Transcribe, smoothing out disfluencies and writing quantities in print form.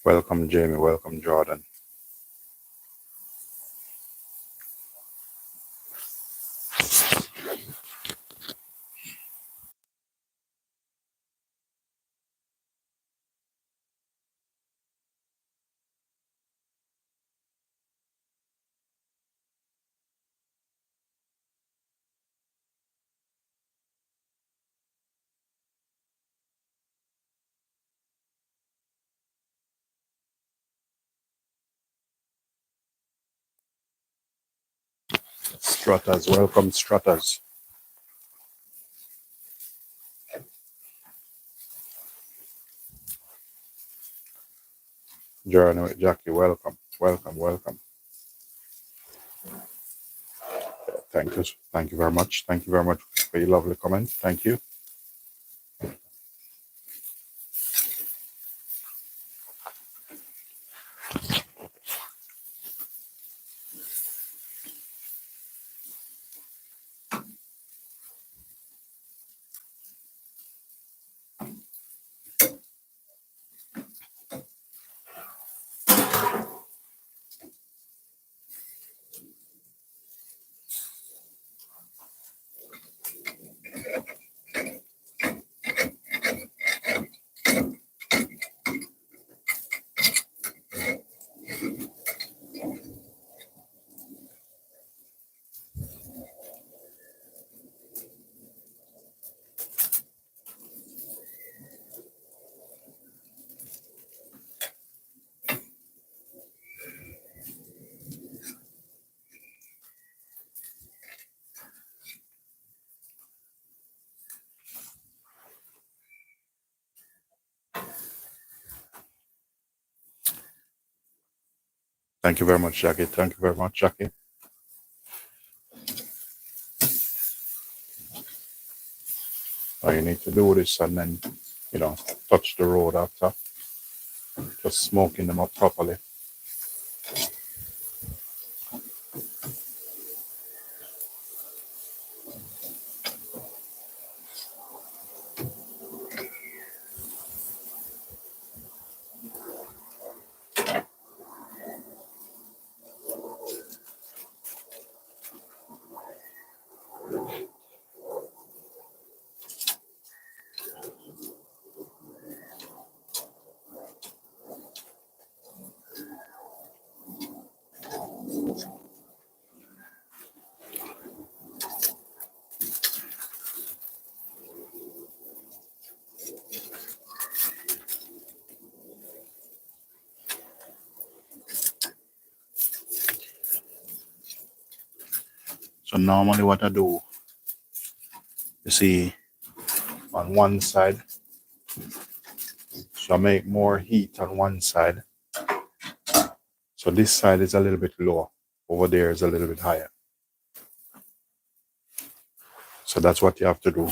Welcome, Jamie. Welcome, Jordan. Strutters, welcome, Strutters. Journey with Jackie, welcome, welcome, welcome. Thank you, thank you very much. Thank you very much for your lovely comment. Thank you. Thank you very much, Jackie. Thank you very much, Jackie. All you need to do this and then, touch the road after. Just smoking them up properly. So normally what I do, you see, on one side, so I make more heat on one side. So this side is a little bit lower. Over there is a little bit higher. So that's what you have to do.